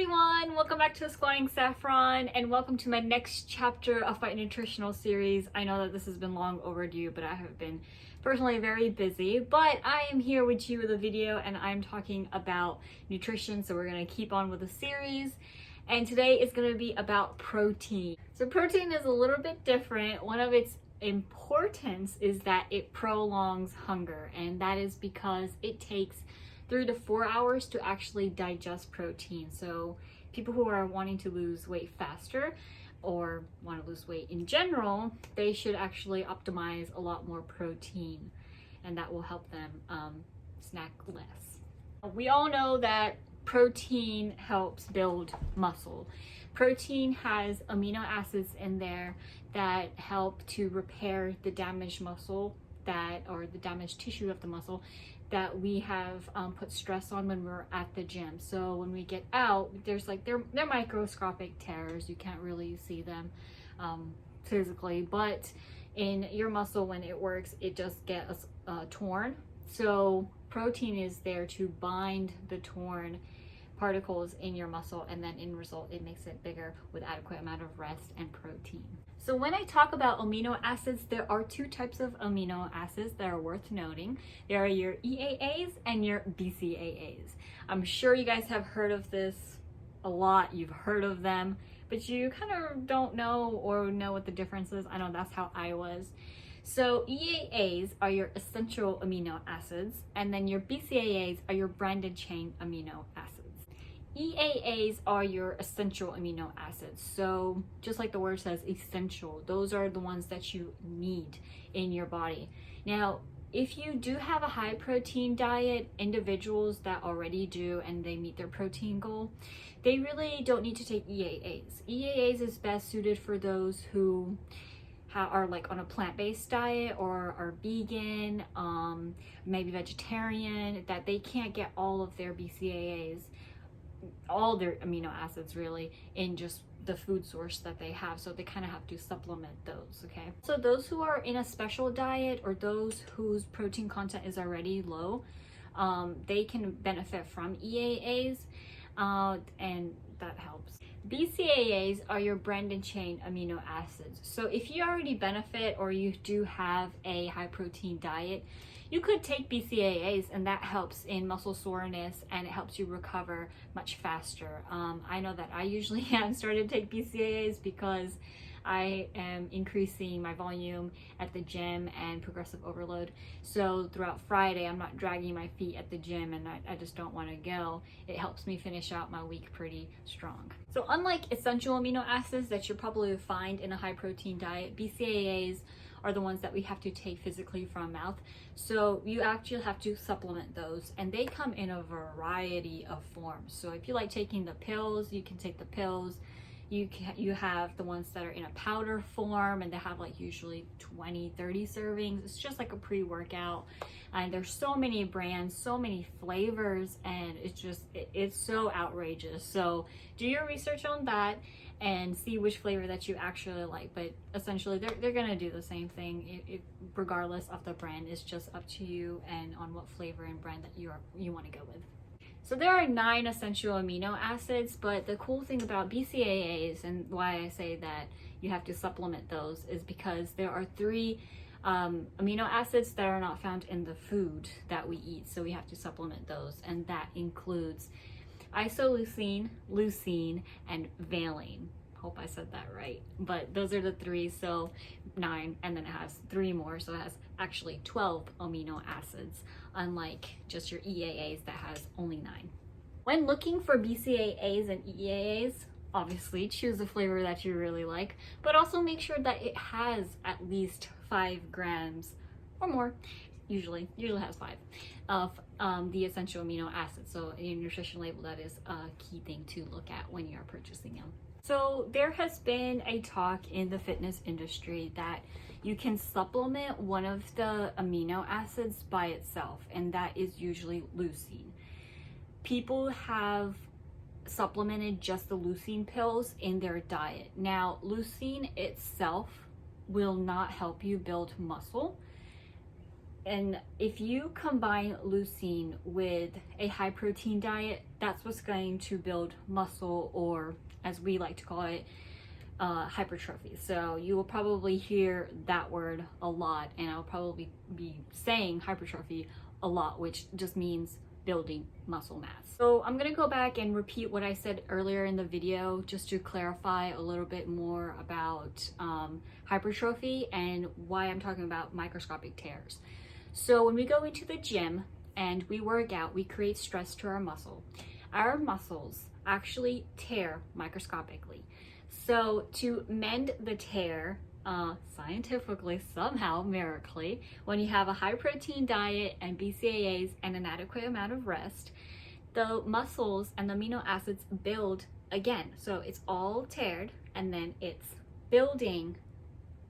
everyone, welcome back to the Squatting Saffron and welcome to my next chapter of my nutritional series. I know that this has been long overdue, but I have been personally very busy, but I am here with you with a video and I'm talking about nutrition, so we're going to keep on with the series. And today is going to be about protein. So protein is a little bit different. One of its importance is that it prolongs hunger, and that is because it takes 3 to 4 hours to actually digest protein. So people who are wanting to lose weight faster or want to lose weight in general, they should actually optimize a lot more protein, and that will help them snack less. We all know that protein helps build muscle. Protein has amino acids in there that help to repair the damaged muscle or the damaged tissue of the muscle that we have put stress on when we're at the gym. So when we get out, there's like they're microscopic tears. You can't really see them physically, but in your muscle, when it works, it just gets torn. So protein is there to bind the torn particles in your muscle, and then in result it makes it bigger with adequate amount of rest and protein. So when I talk about amino acids, there are 2 types of amino acids that are worth noting. There are your EAAs and your BCAAs. I'm sure you guys have heard of this a lot. You've heard of them, but you kind of don't know or know what the difference is. I know that's how I was. So EAAs are your essential amino acids, and then your BCAAs are your branded chain amino acids. EAAs are your essential amino acids. So just like the word says, essential, those are the ones that you need in your body. Now, if you do have a high protein diet, individuals that already do and they meet their protein goal, they really don't need to take EAAs. EAAs is best suited for those who are like on a plant-based diet or are vegan, maybe vegetarian, that they can't get all of their BCAAs, all their amino acids really, in just the food source that they have, so they kind of have to supplement those. Okay, so those who are in a special diet or those whose protein content is already low, they can benefit from EAAs, and that helps. BCAAs are your branded chain amino acids. So if you already benefit or you do have a high protein diet, you could take BCAAs, and that helps in muscle soreness and it helps you recover much faster. I know that I usually have started to take BCAAs because I am increasing my volume at the gym and progressive overload. So throughout Friday, I'm not dragging my feet at the gym, and I just don't want to go. It helps me finish out my week pretty strong. So unlike essential amino acids that you'll probably find in a high protein diet, BCAAs are the ones that we have to take physically from mouth. So you actually have to supplement those, and they come in a variety of forms. So if you like taking the pills, you can take the pills. You have the ones that are in a powder form, and they have like usually 20-30 servings. It's just like a pre-workout, and there's so many brands, so many flavors, and it's so outrageous. So do your research on that and see which flavor that you actually like. But essentially they're gonna do the same thing regardless of the brand. It's just up to you and on what flavor and brand that you want to go with. So there are 9 essential amino acids, but the cool thing about BCAAs, and why I say that you have to supplement those, is because there are 3 amino acids that are not found in the food that we eat. So we have to supplement those, and that includes isoleucine, leucine, and valine. Hope I said that right, but those are the 3. So 9, and then it has 3 more, so it has actually 12 amino acids, unlike just your EAAs that has only 9. When looking for BCAAs and EAAs, obviously choose a flavor that you really like, but also make sure that it has at least 5 grams or more, usually has 5 of the essential amino acids. So in your nutrition label, that is a key thing to look at when you're purchasing them. So there has been a talk in the fitness industry that you can supplement one of the amino acids by itself, and that is usually leucine. People have supplemented just the leucine pills in their diet. Now, leucine itself will not help you build muscle. And if you combine leucine with a high protein diet, that's what's going to build muscle, or as we like to call it, hypertrophy. So you will probably hear that word a lot, and I'll probably be saying hypertrophy a lot, which just means building muscle mass. So I'm gonna go back and repeat what I said earlier in the video just to clarify a little bit more about hypertrophy and why I'm talking about microscopic tears. So when we go into the gym and we work out, we create stress to our muscle. Our muscles actually tear microscopically. So to mend the tear, scientifically, somehow, miraculously, when you have a high protein diet and BCAAs and an adequate amount of rest, the muscles and the amino acids build again. So it's all teared and then it's building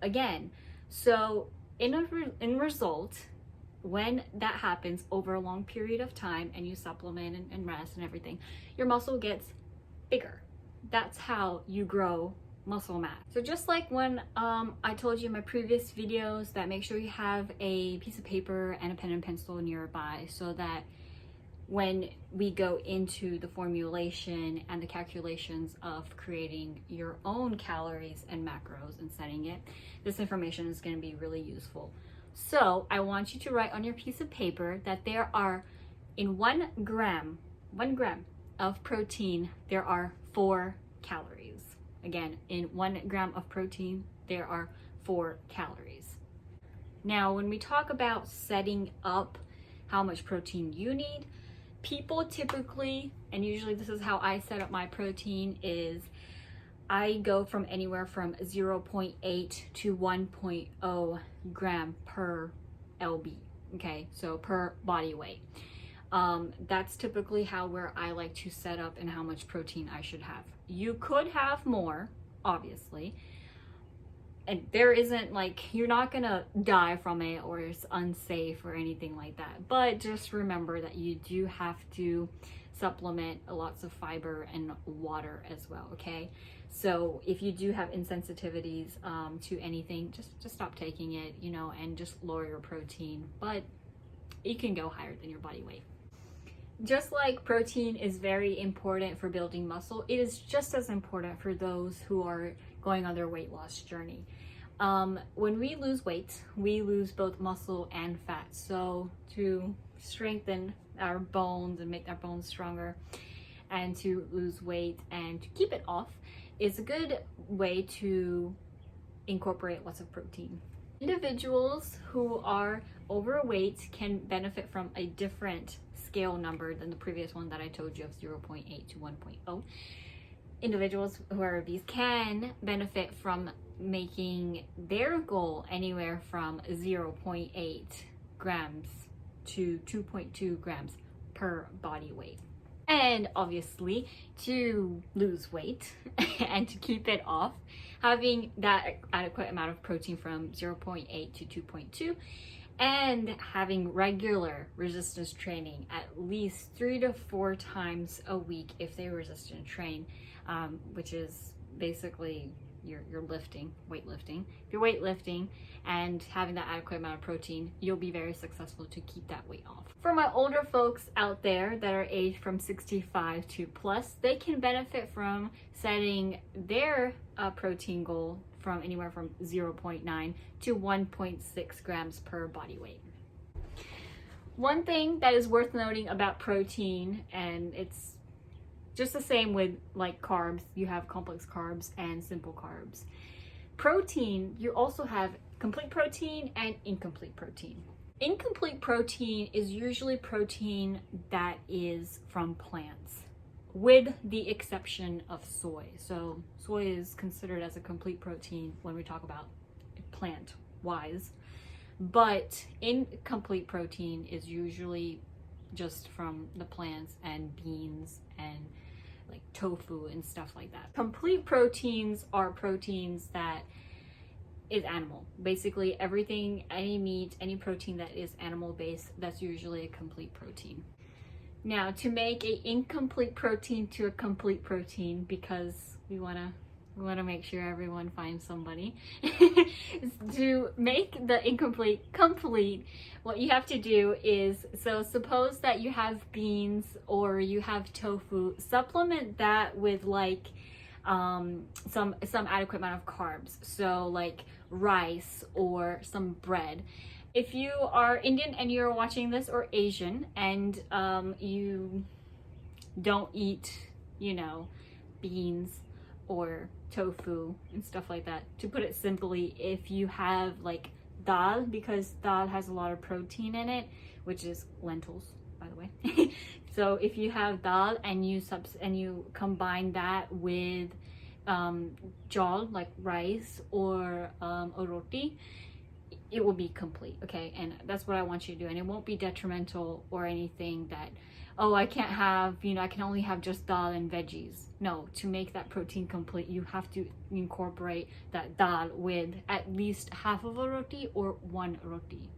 again. So in result, when that happens over a long period of time and you supplement and rest and everything, your muscle gets bigger. That's how you grow muscle mass. So just like when I told you in my previous videos that make sure you have a piece of paper and a pen and pencil nearby, so that when we go into the formulation and the calculations of creating your own calories and macros and setting it, this information is going to be really useful. So I want you to write on your piece of paper that there are, in 1 gram of protein, there are 4 calories. Again, in 1 gram of protein, there are 4 calories. Now, when we talk about setting up how much protein you need, people typically, and usually this is how I set up my protein, is I go from anywhere from 0.8 to 1.0 gram per lb, okay, so per body weight. That's typically where I like to set up and how much protein I should have. You could have more, obviously, and there isn't, like, you're not gonna die from it or it's unsafe or anything like that, but just remember that you do have to supplement lots of fiber and water as well, okay? So if you do have insensitivities to anything, just stop taking it, you know, and just lower your protein, but you can go higher than your body weight. Just like protein is very important for building muscle, it is just as important for those who are going on their weight loss journey. When we lose weight, we lose both muscle and fat. So to strengthen our bones and make our bones stronger, and to lose weight and to keep it off, is a good way to incorporate lots of protein. Individuals who are overweight can benefit from a different scale number than the previous one that I told you of 0.8 to 1.0. Individuals who are obese can benefit from making their goal anywhere from 0.8 grams to 2.2 grams per body weight. And obviously, to lose weight and to keep it off, having that adequate amount of protein from 0.8 to 2.2, and having regular resistance training at least 3 to 4 times a week if they resistance train, which is basically you're lifting, weightlifting. If you're weightlifting and having that adequate amount of protein, you'll be very successful to keep that weight off. For my older folks out there that are aged from 65 to plus, they can benefit from setting their protein goal from anywhere from 0.9 to 1.6 grams per body weight. One thing that is worth noting about protein, and it's just the same with like carbs, you have complex carbs and simple carbs. Protein, you also have complete protein and incomplete protein. Incomplete protein is usually protein that is from plants, with the exception of soy. So soy is considered as a complete protein when we talk about plant-wise, but incomplete protein is usually just from the plants and beans and like tofu and stuff like that. Complete proteins are proteins that is animal. Basically everything, any meat, any protein that is animal based, that's usually a complete protein. Now, to make an incomplete protein to a complete protein, because we want to We want to make sure everyone finds somebody. To make the incomplete complete, what you have to do is, so suppose that you have beans or you have tofu, supplement that with like some adequate amount of carbs, so like rice or some bread. If you are Indian and you're watching this, or Asian, and you don't eat, you know, beans or tofu and stuff like that, to put it simply, if you have like dal, because dal has a lot of protein in it, which is lentils, by the way. So if you have dal and you combine that with jal, like rice, or roti, it will be complete, okay? And that's what I want you to do. And it won't be detrimental or anything that, oh, I can't have, you know, I can only have just dal and veggies. No, to make that protein complete, you have to incorporate that dal with at least half of a roti or one roti.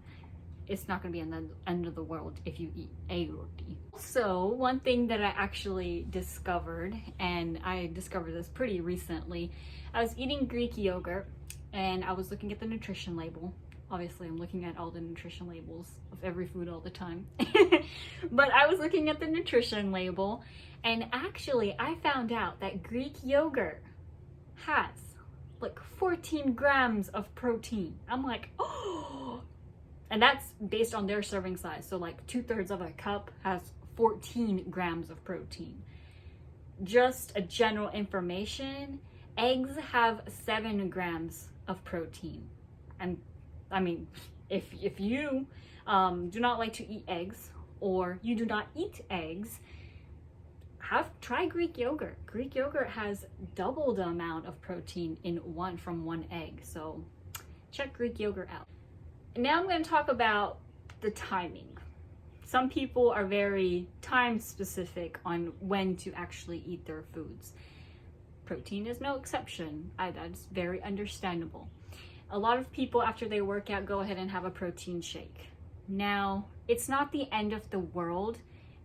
It's not going to be in the end of the world if you eat a roti. So one thing that I actually discovered, and I discovered this pretty recently, I was eating Greek yogurt and I was looking at the nutrition label. Obviously, I'm looking at all the nutrition labels of every food all the time. But I was looking at the nutrition label, and actually I found out that Greek yogurt has like 14 grams of protein. I'm like, oh! And that's based on their serving size. So like 2/3 of a cup has 14 grams of protein. Just a general information, eggs have 7 grams of protein. And I mean, if you do not like to eat eggs, or you do not eat eggs, try Greek yogurt. Greek yogurt has double the amount of protein from one egg. So check Greek yogurt out. Now I'm going to talk about the timing. Some people are very time specific on when to actually eat their foods. Protein is no exception. That's very understandable. A lot of people, after they work out, go ahead and have a protein shake. Now, it's not the end of the world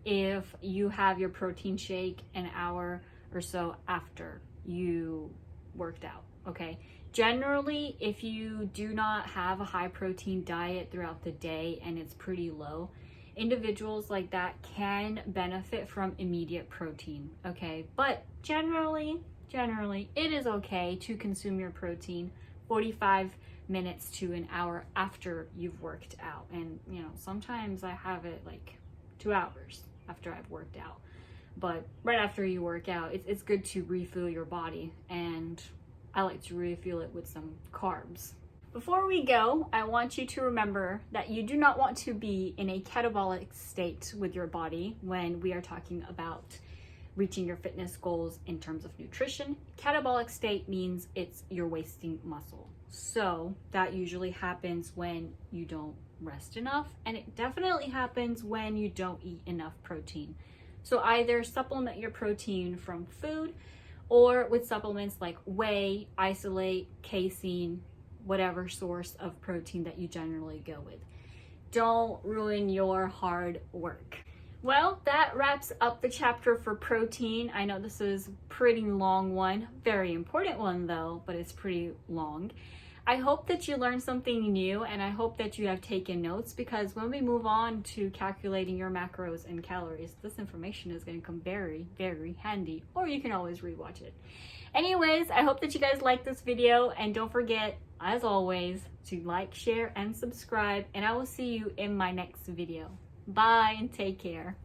if you have your protein shake an hour or so after you worked out, okay? Generally, if you do not have a high protein diet throughout the day and it's pretty low, individuals like that can benefit from immediate protein, okay? But generally, it is okay to consume your protein 45 minutes to an hour after you've worked out. And you know, sometimes I have it like 2 hours after I've worked out. But right after you work out, it's good to refuel your body, and I like to refuel it with some carbs. Before we go, I want you to remember that you do not want to be in a catabolic state with your body when we are talking about reaching your fitness goals in terms of nutrition. Catabolic state means you're wasting muscle. So that usually happens when you don't rest enough, and it definitely happens when you don't eat enough protein. So either supplement your protein from food, or with supplements like whey, isolate, casein, whatever source of protein that you generally go with. Don't ruin your hard work. Well, that wraps up the chapter for protein. I know this is a pretty long one, very important one though, but it's pretty long. I hope that you learned something new, and I hope that you have taken notes, because when we move on to calculating your macros and calories, this information is going to come very, very handy, or you can always rewatch it. Anyways, I hope that you guys like this video, and don't forget, as always, to like, share, and subscribe, and I will see you in my next video. Bye, and take care.